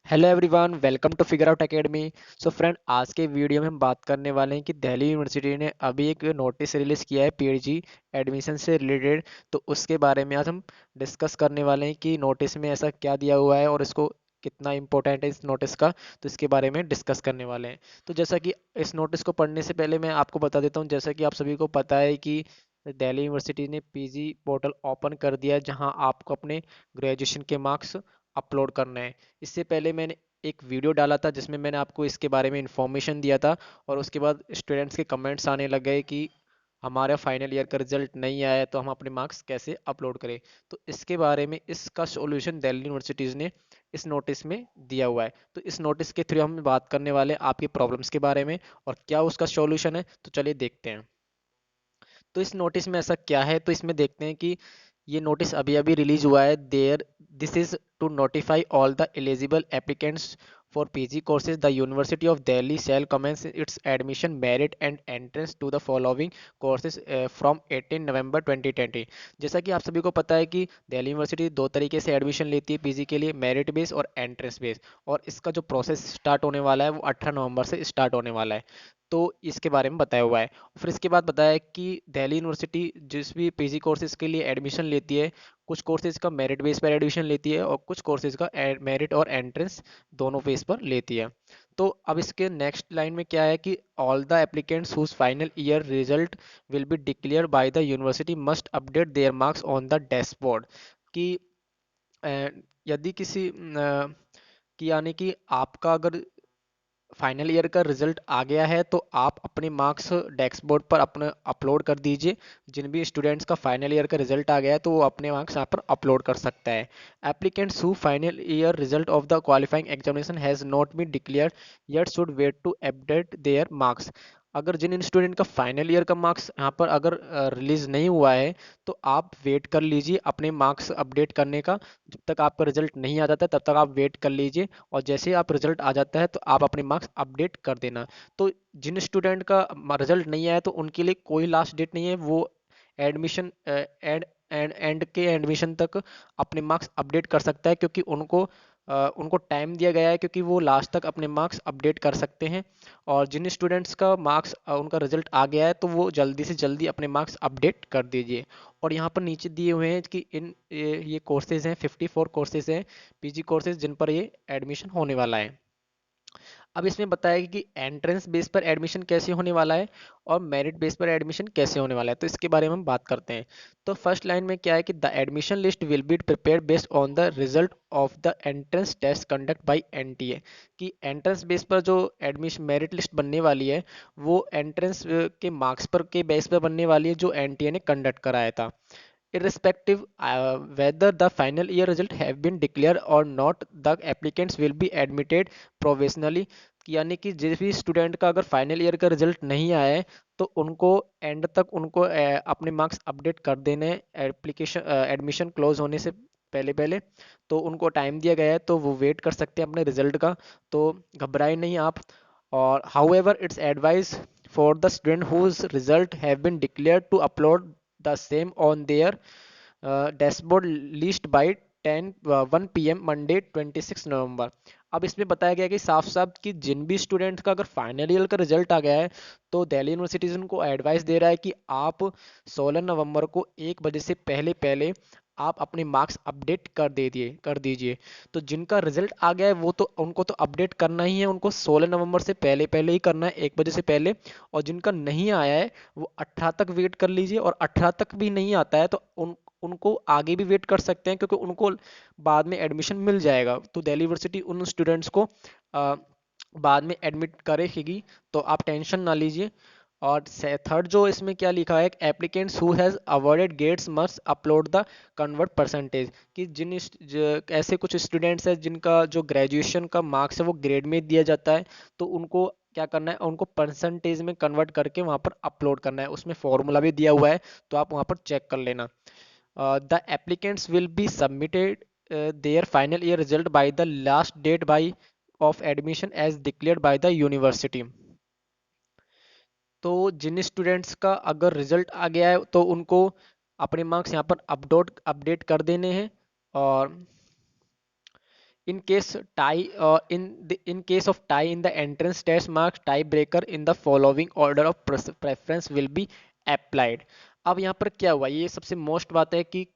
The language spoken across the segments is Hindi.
Hello everyone, welcome to figure out academy. So friend, आज के वीडियो में हम बात करने वाले हैं कि दिल्ली यूनिवर्सिटी ने अभी एक नोटिस रिलीज किया है पीजी एडमिशन से रिलेटेड। तो उसके बारे में आज हम डिस्कस करने वाले हैं कि नोटिस में ऐसा क्या दिया हुआ है और इसको कितना इम्पोर्टेंट है इस नोटिस का। तो इसके बारे में डिस्कस करने वाले हैं। तो जैसा कि इस नोटिस को पढ़ने से पहले मैं आपको बता देता हूँ, जैसा कि आप सभी को पता है कि दिल्ली यूनिवर्सिटी ने पीजी पोर्टल ओपन कर दिया है, जहां आपको अपने ग्रेजुएशन के मार्क्स अपलोड करना है। इससे पहले मैंने एक वीडियो डाला था जिसमें मैंने आपको इसके बारे में इंफॉर्मेशन दिया था, और उसके बाद स्टूडेंट्स के कमेंट्स आने लग गए कि हमारा फाइनल ईयर का रिजल्ट नहीं आया है तो हम अपने मार्क्स कैसे अपलोड करें। तो इसके बारे में इसका सॉल्यूशन दिल्ली यूनिवर्सिटीज़ ने इस नोटिस में दिया हुआ है। तो इस नोटिस के थ्रू हम बात करने वाले हैं आपके प्रॉब्लम्स के बारे में और क्या उसका सॉल्यूशन है। तो चलिए देखते हैं। तो इस नोटिस में ऐसा क्या है, तो इसमें देखते हैं कि ये नोटिस अभी अभी रिलीज हुआ है। There this is to notify all the eligible applicants for PG courses the university of Delhi shall commence its admission merit and entrance to the following courses from 18 November 2020। जैसा कि आप सभी को पता है कि दिल्ली यूनिवर्सिटी दो तरीके से एडमिशन लेती है पीजी के लिए, मेरिट बेस और एंट्रेंस बेस। और इसका जो प्रोसेस स्टार्ट होने वाला है वो 18 नवंबर से स्टार्ट होने वाला है। तो इसके बारे में बताया हुआ है। फिर इसके बाद बताया कि दिल्ली यूनिवर्सिटी जिस भी पीजी कोर्सेज के लिए एडमिशन लेती है, कुछ कोर्सेज का मेरिट बेस पर एडमिशन लेती है और कुछ कोर्सेज का मेरिट और एंट्रेंस दोनों बेस पर लेती है। तो अब इसके नेक्स्ट लाइन में क्या है कि all the applicants whose final year result will be declare by the university must update their marks on the dashboard. कि यदि किसी कि यानी कि आपका अगर फाइनल ईयर का रिजल्ट आ गया है तो आप अपने मार्क्स डेस्क बोर्ड पर अपने अपलोड कर दीजिए। जिन भी स्टूडेंट्स का फाइनल ईयर का रिजल्ट आ गया है तो वो अपने मार्क्स यहाँ पर अपलोड कर सकता है। Applicants who final year result of the qualifying examination has not been declared yet should wait to update their marks. अगर जिन स्टूडेंट का फाइनल ईयर का मार्क्स यहाँ पर अगर रिलीज नहीं हुआ है तो आप वेट कर लीजिए अपने मार्क्स अपडेट करने का। जब तक आपका रिजल्ट नहीं आ जाता तब तक आप वेट कर लीजिए, और जैसे ही आप रिजल्ट आ जाता है तो आप अपने मार्क्स अपडेट कर देना। तो जिन स्टूडेंट का रिजल्ट नहीं आया तो उनके लिए कोई लास्ट डेट नहीं है, वो एडमिशन एंड एंड के एडमिशन तक अपने मार्क्स अपडेट कर सकता है, क्योंकि उनको टाइम दिया गया है, क्योंकि वो लास्ट तक अपने मार्क्स अपडेट कर सकते हैं। और जिन स्टूडेंट्स का मार्क्स उनका रिजल्ट आ गया है तो वो जल्दी से जल्दी अपने मार्क्स अपडेट कर दीजिए। और यहाँ पर नीचे दिए हुए हैं कि ये कोर्सेज हैं, 54 कोर्सेज हैं पीजी कोर्सेज जिन पर ये एडमिशन होने वाला है। अब इसमें बताया कि एंट्रेंस बेस पर एडमिशन कैसे होने वाला है और मेरिट बेस पर एडमिशन कैसे होने वाला है। तो इसके बारे में हम बात करते हैं। तो फर्स्ट लाइन में क्या है कि the admission list will be prepared based on the result of the entrance test conduct by NTA. कि एंट्रेंस बेस पर जो एडमिशन मेरिट लिस्ट बनने वाली है वो एंट्रेंस के मार्क्स पर के बेस पर बनने वाली है जो एनटीए ने कंडक्ट कराया था। Irrespective whether the final year result have been declared or not, the applicants will be admitted provisionally। यानी कि जिस भी स्टूडेंट का अगर फाइनल ईयर का रिजल्ट नहीं आया है तो उनको एंड तक उनको अपने मार्क्स अपडेट कर देने हैं एप्लीकेशन एडमिशन क्लोज होने से पहले पहले। तो उनको टाइम दिया गया है तो वो वेट कर सकते हैं अपने रिजल्ट का। तो घबराए नहीं आप। और however it's advised for the student whose result have been declared to upload the same on their dashboard list by 1 PM Monday 26 नवंबर। अब इसमें बताया गया कि साफ साफ कि जिन भी स्टूडेंट्स का अगर फाइनल ईयर का रिजल्ट आ गया है तो दिल्ली यूनिवर्सिटीज उनको एडवाइस दे रहा है कि आप 16 नवंबर को 1 बजे से पहले पहले आप अपने मार्क्स अपडेट कर दीजिए। तो जिनका रिजल्ट आ गया है वो तो उनको तो अपडेट करना ही है, उनको 16 नवंबर से पहले पहले ही करना है, 1 बजे से पहले। और जिनका नहीं आया है वो 18 तक वेट कर लीजिए, और 18 तक भी नहीं आता है तो उनको आगे भी वेट कर सकते हैं, क्योंकि उनको बाद में एडमिशन मिल जाएगा। तो दिल्ली यूनिवर्सिटी उन स्टूडेंट्स को बाद में एडमिट करेगी, तो आप टेंशन ना लीजिए। और थर्ड जो इसमें क्या लिखा है, applicants who has awarded grades must upload the convert percentage. कि ऐसे कुछ स्टूडेंट्स हैं जिनका जो ग्रेजुएशन का मार्क्स है वो ग्रेड में दिया जाता है, तो उनको क्या करना है, उनको परसेंटेज में कन्वर्ट करके वहाँ पर अपलोड करना है। उसमें फॉर्मूला भी दिया हुआ है, तो आप वहाँ पर चेक कर लेना। The applicants will be submitted their final year result by the last date by of admission as declared by the university। तो जिन स्टूडेंट्स का अगर रिजल्ट आ गया है तो उनको अपने मार्क्स यहाँ पर अपडेट कर देने हैं। और in case tie in case of tie in the entrance test marks tie breaker in the following order of preference will be applied। अब यहाँ पर क्या हुआ, ये सबसे मोस्ट बात है कि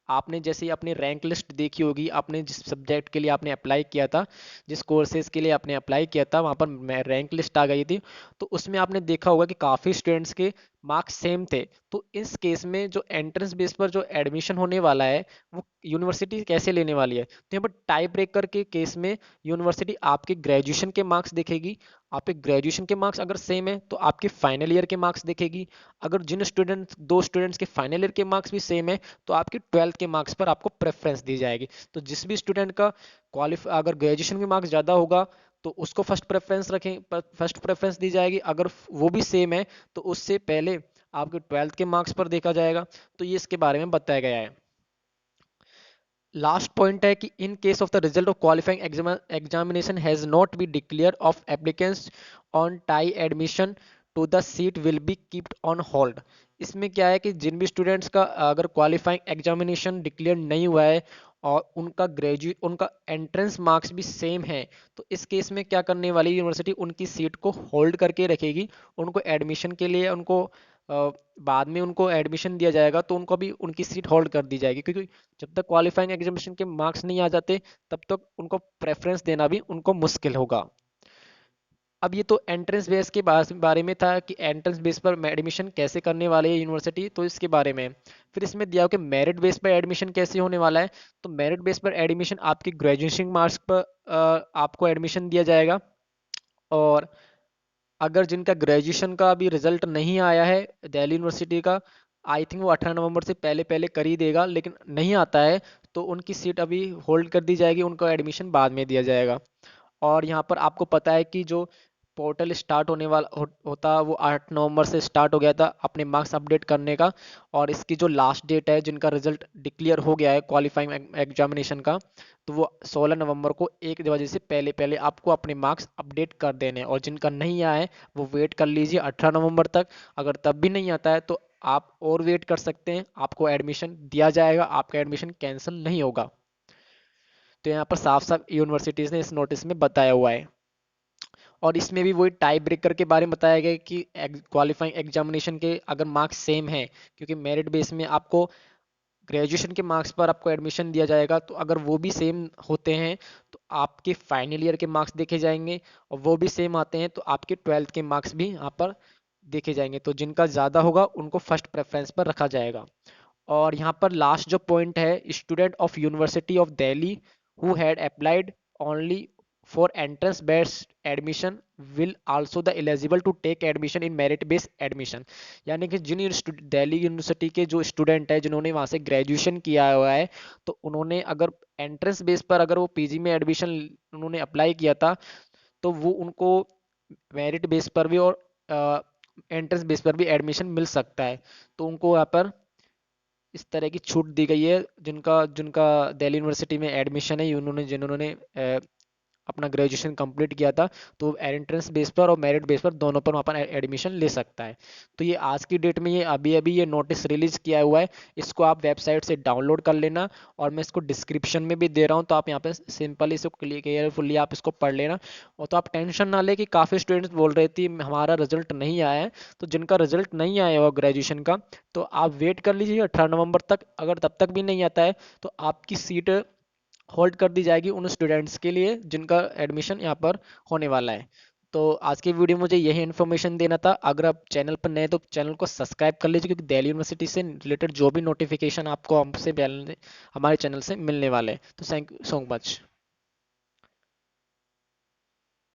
आपने जैसे ही अपनी रैंक लिस्ट देखी होगी, आपने जिस सब्जेक्ट के लिए आपने अप्लाई किया था, जिस कोर्सेज के लिए आपने अप्लाई किया था, वहाँ पर रैंक लिस्ट आ गई थी। तो उसमें आपने देखा होगा कि काफ़ी स्टूडेंट्स के मार्क्स सेम थे। तो इस केस में जो एंट्रेंस बेस पर जो एडमिशन होने वाला है, वो यूनिवर्सिटी कैसे लेने वाली है, तो यहाँ पर टाई ब्रेकर के केस में यूनिवर्सिटी आपके ग्रेजुएशन के मार्क्स देखेगी। आपके ग्रेजुएशन के मार्क्स अगर सेम है तो आपके फाइनल ईयर के मार्क्स देखेगी। अगर जिन स्टूडेंट्स दो स्टूडेंट्स के फाइनल ईयर के मार्क्स भी सेम है तो आपके ट्वेल्थ के मार्क्स पर आपको प्रेफरेंस दी जाएगी। तो जिस भी स्टूडेंट का क्वालिफाई अगर ग्रेजुएशन के मार्क्स ज़्यादा होगा तो उसको फर्स्ट प्रेफरेंस दी जाएगी। अगर वो भी सेम है तो उससे पहले आपके ट्वेल्थ के मार्क्स पर देखा जाएगा। तो ये इसके बारे में बताया गया है। लास्ट पॉइंट है कि in case of the result of qualifying examination has not be declare of applicants on tie admission to the seat will be keeped on hold. इसमें क्या है कि जिन भी स्टूडेंट्स का अगर क्वालिफाइंग एग्जामिनेशन डिक्लेयर नहीं हुआ है और उनका एंट्रेंस मार्क्स भी सेम है, तो इस केस में क्या करने वाली यूनिवर्सिटी उनकी सीट को होल्ड करके रखेगी। उनको एडमिशन के लिए उनको बाद में उनको एडमिशन दिया जाएगा तो उनको भी उनकी सीट होल्ड कर दी जाएगी, क्योंकि जब तक क्वालिफाइंग एग्जामिनेशन के मार्क्स नहीं आ जाते तब तक उनको प्रेफरेंस देना भी उनको मुश्किल होगा। अब ये तो एंट्रेंस बेस के बारे में था कि एंट्रेंस बेस पर एडमिशन कैसे करने वाले है यूनिवर्सिटी, तो इसके बारे में। फिर इसमें दिया हो कि मेरिट बेस पर एडमिशन कैसे होने वाला है। तो मेरिट बेस पर एडमिशन आपके ग्रेजुएशन मार्क्स पर आपको एडमिशन दिया जाएगा। और अगर जिनका ग्रेजुएशन का अभी रिजल्ट नहीं आया है दिल्ली यूनिवर्सिटी का, आई थिंक वो 18 नवंबर से पहले पहले कर ही देगा, लेकिन नहीं आता है तो उनकी सीट अभी होल्ड कर दी जाएगी, उनको एडमिशन बाद में दिया जाएगा। और यहाँ पर आपको पता है कि जो पोर्टल स्टार्ट होने वाला होता वो 8 नवंबर से स्टार्ट हो गया था अपने मार्क्स अपडेट करने का। और इसकी जो लास्ट डेट है जिनका रिजल्ट डिक्लेयर हो गया है क्वालिफाइंग एग्जामिनेशन का, तो वो 16 नवंबर को 1 बजे से पहले पहले आपको अपने मार्क्स अपडेट कर देने हैं। और जिनका नहीं आया है वो वेट कर लीजिए 18 नवंबर तक। अगर तब भी नहीं आता है तो आप और वेट कर सकते हैं, आपको एडमिशन दिया जाएगा, आपका एडमिशन कैंसिल नहीं होगा। तो यहाँ पर साफ साफ यूनिवर्सिटीज़ ने इस नोटिस में बताया हुआ है। और इसमें भी वही टाई ब्रेकर के बारे में बताया गया है कि क्वालिफाइंग एग्जामिनेशन के अगर मार्क्स सेम है, क्योंकि मेरिट बेस में आपको ग्रेजुएशन के मार्क्स पर आपको एडमिशन दिया जाएगा, तो अगर वो भी सेम होते हैं तो आपके फाइनल ईयर के मार्क्स देखे जाएंगे। और वो भी सेम आते हैं तो आपके ट्वेल्थ के मार्क्स भी यहाँ पर देखे जाएंगे। तो जिनका ज़्यादा होगा उनको फर्स्ट प्रेफरेंस पर रखा जाएगा। और यहाँ पर लास्ट जो पॉइंट है, student of university of Delhi who had applied only for entrance based admission will also the eligible to take admission in merit based admission. यानी कि जिन दिल्ली यूनिवर्सिटी के जो स्टूडेंट है जिन्होंने वहाँ से ग्रेजुएशन किया हुआ है, तो उन्होंने अगर एंट्रेंस बेस पर अगर वो पीजी में एडमिशन उन्होंने अप्लाई किया था, तो वो उनको मेरिट बेस पर भी और एंट्रेंस बेस पर भी एडमिशन मिल सकता है। तो उनको यहाँ पर इस तरह की छूट दी गई है जिनका जिनका दिल्ली यूनिवर्सिटी में एडमिशन है, उन्होंने जिन्होंने अपना ग्रेजुएशन कंप्लीट किया था, तो एंट्रेंस बेस पर और मेरिट बेस पर दोनों पर वहाँ पर एडमिशन ले सकता है। तो ये आज की डेट में ये अभी अभी ये नोटिस रिलीज किया हुआ है, इसको आप वेबसाइट से डाउनलोड कर लेना। और मैं इसको डिस्क्रिप्शन में भी दे रहा हूँ, तो आप यहाँ पे सिंपली इसको केयरफुली आप इसको पढ़ लेना। और तो आप टेंशन ना ले कि काफ़ी स्टूडेंट्स बोल रहे थे हमारा रिजल्ट नहीं आया है। तो जिनका रिजल्ट नहीं आया हुआ ग्रेजुएशन का, तो आप वेट कर लीजिए 18 नवंबर तक। अगर तब तक भी नहीं आता है तो आपकी सीट होल्ड कर दी जाएगी उन स्टूडेंट्स के लिए जिनका एडमिशन यहाँ पर होने वाला है। तो आज की वीडियो में मुझे यही इन्फॉर्मेशन देना था। अगर आप चैनल पर नए तो चैनल को सब्सक्राइब कर लीजिए, क्योंकि दिल्ली यूनिवर्सिटी से रिलेटेड जो भी नोटिफिकेशन आपको हमसे हमारे चैनल से मिलने वाले हैं। तो थैंक यू सो मच।